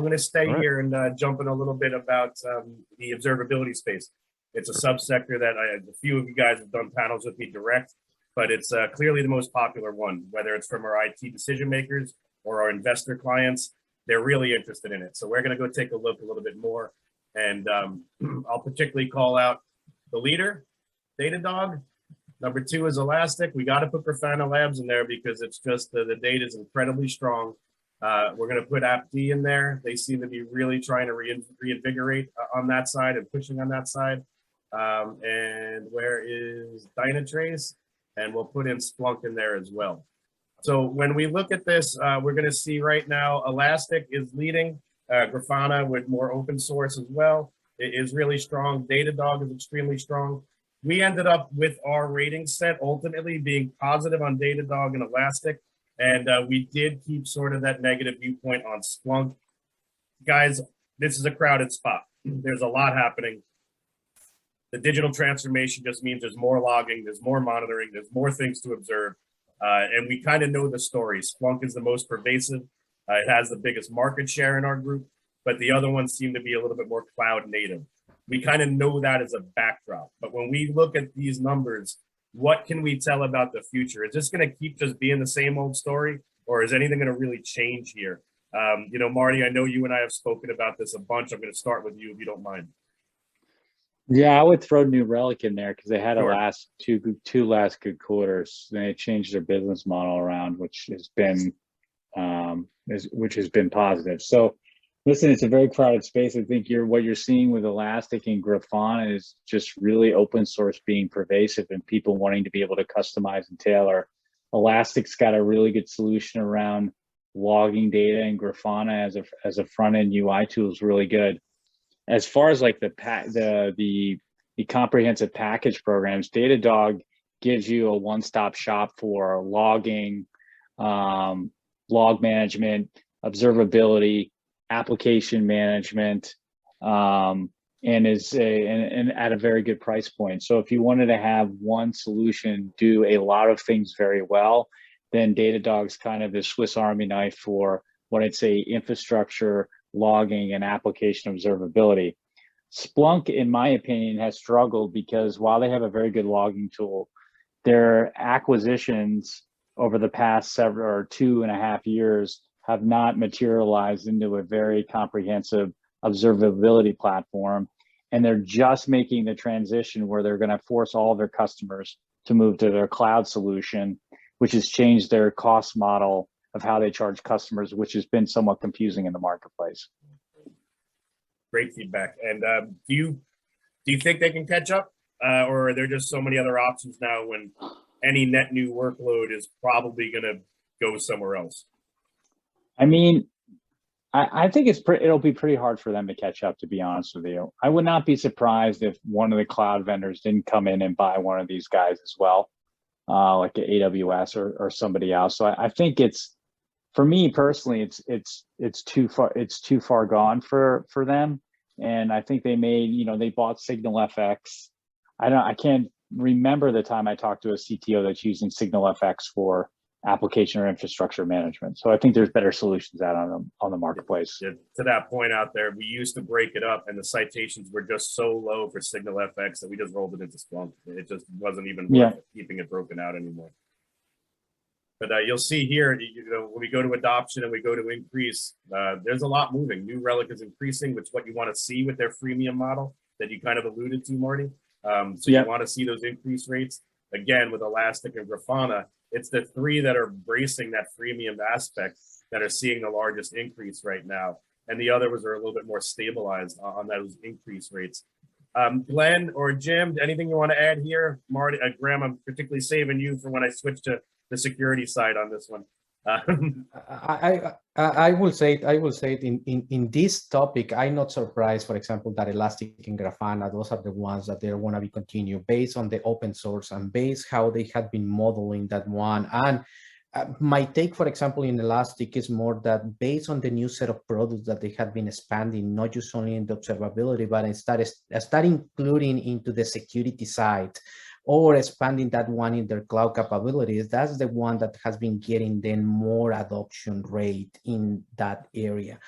going to stay All right. here and jump in a little bit about the observability space. It's a subsector that a few of you guys have done panels with me direct, but it's clearly the most popular one, whether it's from our IT decision makers or our investor clients. They're really interested in it. So we're going to go take a look a little bit more. And I'll particularly call out the leader, Datadog. Number 2 is Elastic. We got to put Grafana Labs in there because it's just the data is incredibly strong. We're going to put AppD in there. They seem to be really trying to reinvigorate on that side and pushing on that side. And where is Dynatrace? And we'll put in Splunk in there as well. So when we look at this, we're going to see right now Elastic is leading. Grafana with more open source as well. It is really strong. Datadog is extremely strong. We ended up with our rating set ultimately being positive on Datadog and Elastic. And we did keep sort of that negative viewpoint on Splunk. Guys, this is a crowded spot. There's a lot happening. The digital transformation just means there's more logging, there's more monitoring, there's more things to observe. And we kind of know the story. Splunk is the most pervasive. It has the biggest market share in our group, but the other ones seem to be a little bit more cloud native. We kind of know that as a backdrop. But when we look at these numbers, what can we tell about the future? Is this going to keep just being the same old story, or is anything going to really change here? You know, Marty, I know you and I have spoken about this a bunch. I'm going to start with you if you don't mind. Yeah, I would throw New Relic in there because they had Sure. a two last good quarters. They changed their business model around, which has been positive. So, listen, it's a very crowded space. I think what you're seeing with Elastic and Grafana is just really open source being pervasive and people wanting to be able to customize and tailor. Elastic's got a really good solution around logging data, and Grafana as a front end UI tool is really good. As far as like the comprehensive package programs, Datadog gives you a one-stop shop for logging, log management, observability, application management, and is at a very good price point. So if you wanted to have one solution do a lot of things very well, then Datadog's kind of the Swiss Army knife for what I'd say infrastructure, logging, and application observability. Splunk, in my opinion, has struggled because while they have a very good logging tool, their acquisitions over the past 2.5 years have not materialized into a very comprehensive observability platform. And they're just making the transition where they're going to force all of their customers to move to their cloud solution, which has changed their cost model of how they charge customers, which has been somewhat confusing in the marketplace. Great feedback. And do you think they can catch up, or are there just so many other options now when any net new workload is probably going to go somewhere else? I mean, I think it'll be pretty hard for them to catch up, to be honest with you. I would not be surprised if one of the cloud vendors didn't come in and buy one of these guys as well, like AWS or somebody else. So I think for me personally, it's too far gone for them. And I think they bought SignalFX. I can't remember the time I talked to a CTO that's using SignalFX for application or infrastructure management. So I think there's better solutions out on the marketplace. To that point out there, we used to break it up and the citations were just so low for SignalFX that we just rolled it into Splunk. It just wasn't even worth keeping it broken out anymore. But you'll see here, when we go to adoption and we go to increase, there's a lot moving. New Relic is increasing, which is what you want to see with their freemium model that you kind of alluded to, Marty. You want to see those increase rates. Again, with Elastic and Grafana, it's the three that are embracing that freemium aspect that are seeing the largest increase right now. And the other ones are a little bit more stabilized on those increase rates. Glenn or Jim, anything you want to add here? Marty, Graham, I'm particularly saving you for when I switch to the security side on this one. I will say it in this topic. I'm not surprised, for example, that Elastic and Grafana, those are the ones that they're going to be continue based on the open source and based how they had been modeling that one. And my take, for example, in Elastic is more that based on the new set of products that they have been expanding, not just only in the observability, but start including into the security side, or expanding that one in their cloud capabilities. That's the one that has been getting then more adoption rate in that area.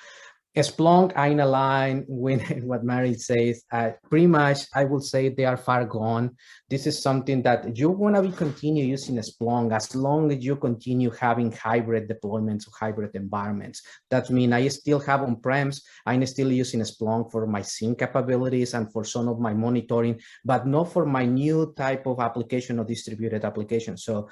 Splunk, I'm aligned with what Mary says. Pretty much, I will say they are far gone. This is something that you want to be continue using Splunk as long as you continue having hybrid deployments or hybrid environments. That means I still have on-prems. I'm still using Splunk for my sync capabilities and for some of my monitoring, but not for my new type of application or distributed application. So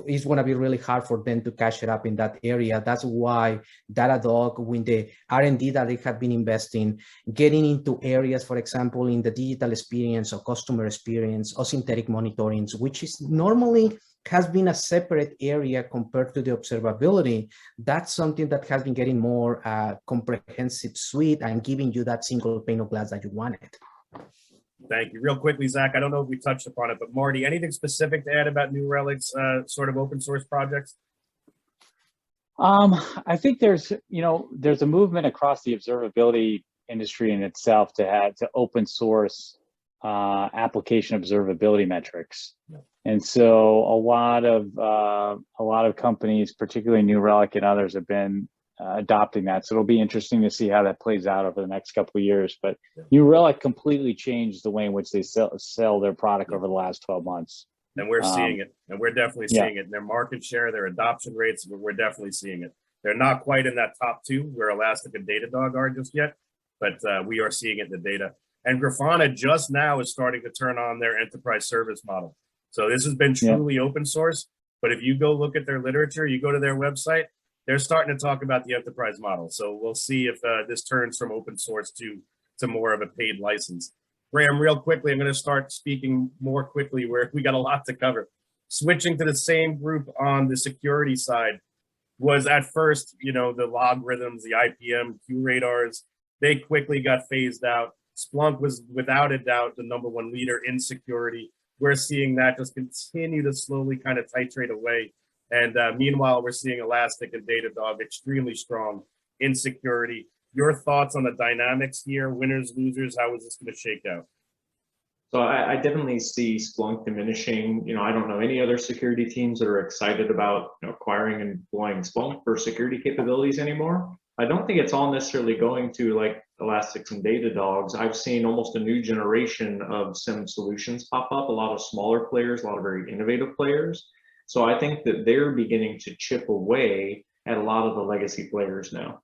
it's going to be really hard for them to catch it up in that area. That's why Datadog, with the R&D that they have been investing, getting into areas, for example, in the digital experience or customer experience or synthetic monitoring, which is normally has been a separate area compared to the observability. That's something that has been getting more comprehensive suite and giving you that single pane of glass that you wanted. Thank you. Real quickly, Zach, I don't know if we touched upon it, but Marty, anything specific to add about New Relic's sort of open source projects? I think there's a movement across the observability industry in itself to open source application observability metrics. Yeah. And so a lot of companies, particularly New Relic and others, have been adopting that. So it'll be interesting to see how that plays out over the next couple of years. But yeah. New Relic completely changed the way in which they sell their product over the last 12 months. And we're seeing it, and we're definitely seeing it in their market share, their adoption rates. We're definitely seeing it. They're not quite in that top two where Elastic and Datadog are just yet, but we are seeing it in the data. And Grafana just now is starting to turn on their enterprise service model. So this has been truly open source, but if you go look at their literature, you go to their website, they're starting to talk about the enterprise model. So we'll see if this turns from open source to more of a paid license. Graham, real quickly, I'm going to start speaking more quickly where we got a lot to cover. Switching to the same group on the security side was at first, the logarithms, the IPM, QRadars, they quickly got phased out. Splunk was without a doubt the #1 leader in security. We're seeing that just continue to slowly kind of titrate away. And meanwhile, we're seeing Elastic and Datadog extremely strong in security. Your thoughts on the dynamics here, winners, losers, how is this going to shake out? So I definitely see Splunk diminishing. I don't know any other security teams that are excited about acquiring and deploying Splunk for security capabilities anymore. I don't think it's all necessarily going to like Elastics and Datadogs. I've seen almost a new generation of SIEM solutions pop up, a lot of smaller players, a lot of very innovative players. So I think that they're beginning to chip away at a lot of the legacy players now.